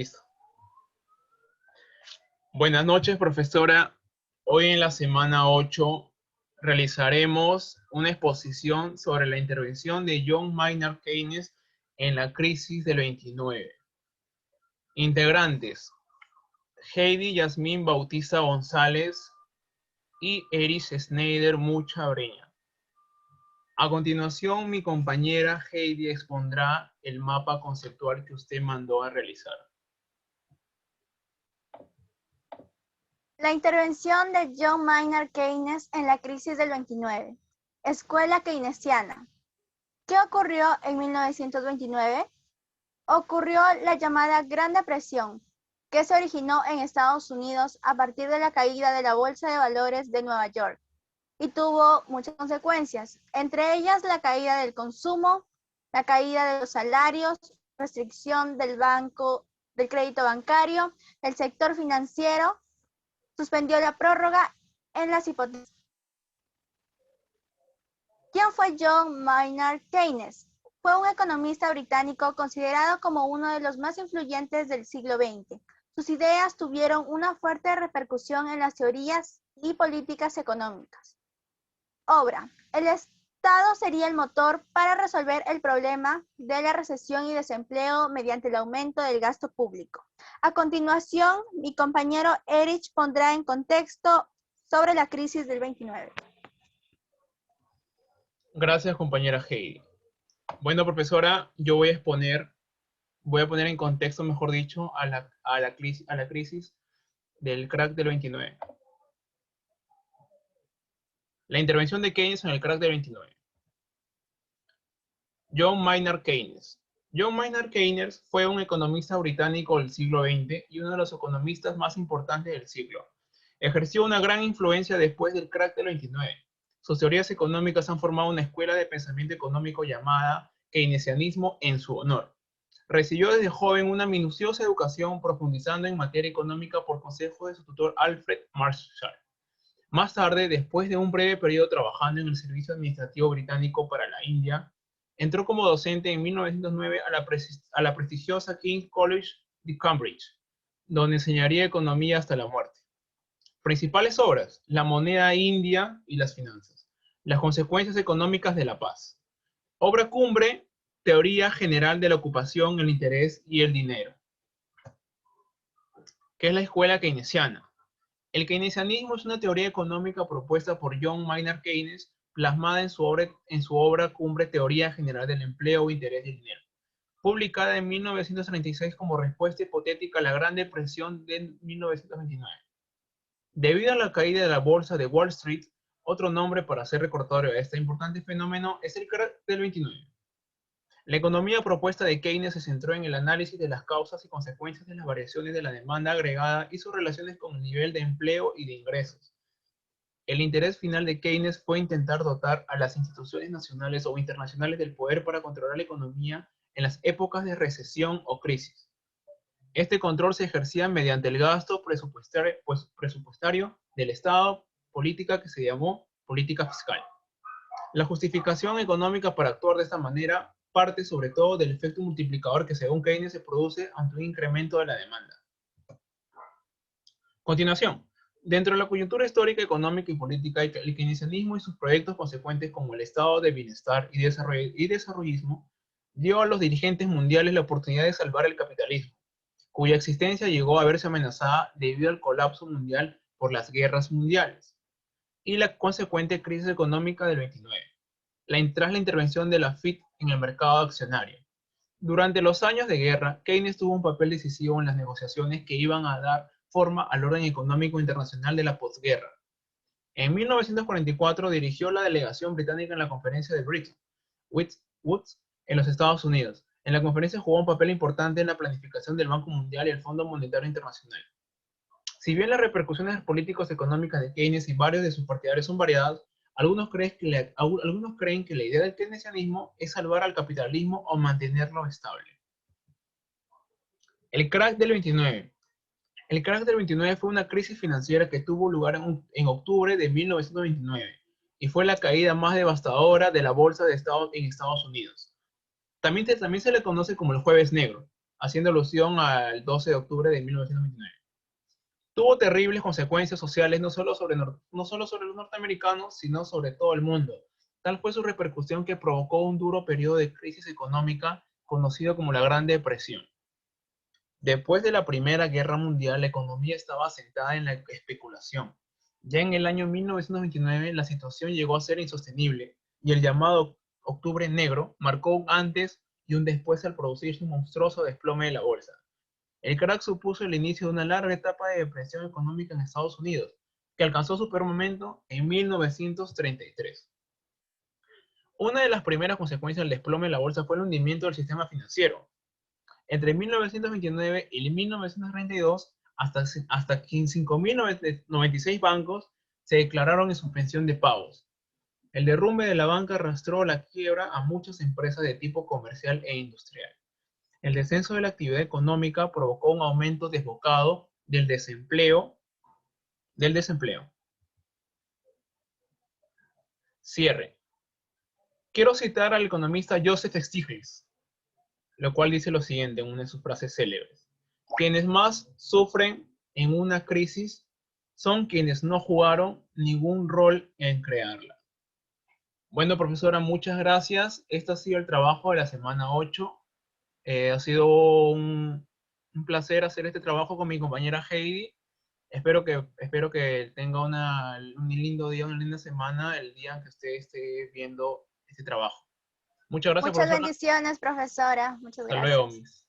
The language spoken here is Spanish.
Listo. Buenas noches, profesora. Hoy en la semana 8 realizaremos una exposición sobre la intervención de John Maynard Keynes en la crisis del 29. Integrantes: Heidi Yasmín Bautista González y Erich Schneider Mucha Breña. A continuación, mi compañera Heidi expondrá el mapa conceptual que usted mandó a realizar. La intervención de John Maynard Keynes en la crisis del 29. Escuela keynesiana. ¿Qué ocurrió en 1929? Ocurrió la llamada Gran Depresión, que se originó en Estados Unidos a partir de la caída de la Bolsa de Valores de Nueva York y tuvo muchas consecuencias, entre ellas la caída del consumo, la caída de los salarios, restricción del crédito bancario, el sector financiero, suspendió la prórroga en las hipotecas. ¿Quién fue John Maynard Keynes? Fue un economista británico considerado como uno de los más influyentes del siglo XX. Sus ideas tuvieron una fuerte repercusión en las teorías y políticas económicas. Obra: el Estado sería el motor para resolver el problema de la recesión y desempleo mediante el aumento del gasto público. A continuación, mi compañero Erich pondrá en contexto sobre la crisis del 29. Gracias, compañera Heidi. Bueno, profesora, yo voy a poner en contexto, mejor dicho, a la crisis del crack del 29. La intervención de Keynes en el crack del 29. John Maynard Keynes. John Maynard Keynes fue un economista británico del siglo XX y uno de los economistas más importantes del siglo. Ejerció una gran influencia después del crack del 29. Sus teorías económicas han formado una escuela de pensamiento económico llamada keynesianismo en su honor. Recibió desde joven una minuciosa educación profundizando en materia económica por consejo de su tutor Alfred Marshall. Más tarde, después de un breve periodo trabajando en el Servicio Administrativo Británico para la India, entró como docente en 1909 a la prestigiosa King's College de Cambridge, donde enseñaría economía hasta la muerte. Principales obras: La moneda india y las finanzas, las consecuencias económicas de la paz. Obra cumbre: Teoría general de la ocupación, el interés y el dinero. ¿Qué es la escuela keynesiana? El keynesianismo es una teoría económica propuesta por John Maynard Keynes, plasmada en su obra cumbre Teoría General del Empleo, Interés y Dinero, publicada en 1936 como respuesta hipotética a la Gran Depresión de 1929. Debido a la caída de la bolsa de Wall Street, otro nombre para hacer recordatorio a este importante fenómeno es el crack del 29. La economía propuesta de Keynes se centró en el análisis de las causas y consecuencias de las variaciones de la demanda agregada y sus relaciones con el nivel de empleo y de ingresos. El interés final de Keynes fue intentar dotar a las instituciones nacionales o internacionales del poder para controlar la economía en las épocas de recesión o crisis. Este control se ejercía mediante el gasto presupuestario del Estado, política que se llamó política fiscal. La justificación económica para actuar de esta manera parte sobre todo del efecto multiplicador que según Keynes se produce ante un incremento de la demanda. Continuación, dentro de la coyuntura histórica, económica y política, el keynesianismo y sus proyectos consecuentes como el estado de bienestar y desarrollismo dio a los dirigentes mundiales la oportunidad de salvar el capitalismo, cuya existencia llegó a verse amenazada debido al colapso mundial por las guerras mundiales y la consecuente crisis económica del 29. Tras la intervención de la FIT en el mercado accionario. Durante los años de guerra, Keynes tuvo un papel decisivo en las negociaciones que iban a dar forma al orden económico internacional de la posguerra. En 1944 dirigió la delegación británica en la conferencia de Bretton Woods en los Estados Unidos. En la conferencia jugó un papel importante en la planificación del Banco Mundial y el Fondo Monetario Internacional. Si bien las repercusiones políticos económicas de Keynes y varios de sus partidarios son variadas, algunos creen que la idea del keynesianismo es salvar al capitalismo o mantenerlo estable. El crack del 29. El crack del 29 fue una crisis financiera que tuvo lugar en octubre de 1929 y fue la caída más devastadora de la bolsa en Estados Unidos. También se le conoce como el Jueves Negro. haciendo alusión al 12 de octubre de 1929. Tuvo terribles consecuencias sociales no solo sobre los norteamericanos, sino sobre todo el mundo. Tal fue su repercusión que provocó un duro periodo de crisis económica conocido como la Gran Depresión. Después de la Primera Guerra Mundial, la economía estaba asentada en la especulación. Ya en el año 1929, la situación llegó a ser insostenible y el llamado Octubre Negro marcó un antes y un después al producirse un monstruoso desplome de la bolsa. El crack supuso el inicio de una larga etapa de depresión económica en Estados Unidos, que alcanzó su peor momento en 1933. Una de las primeras consecuencias del desplome de la bolsa fue el hundimiento del sistema financiero. Entre 1929 y 1932, hasta 5.096 bancos se declararon en suspensión de pagos. El derrumbe de la banca arrastró la quiebra a muchas empresas de tipo comercial e industrial. El descenso de la actividad económica provocó un aumento desbocado del desempleo. Cierre. Quiero citar al economista Joseph Stiglitz, lo cual dice lo siguiente en una de sus frases célebres. Quienes más sufren en una crisis son quienes no jugaron ningún rol en crearla. Bueno, profesora, muchas gracias. Este ha sido el trabajo de la semana 8. Ha sido un placer hacer este trabajo con mi compañera Heidi. Espero que tenga un lindo día, una linda semana el día en que usted esté viendo este trabajo. Muchas gracias, Muchas profesora. bendiciones, profesora. Muchas Hasta luego, gracias. mis.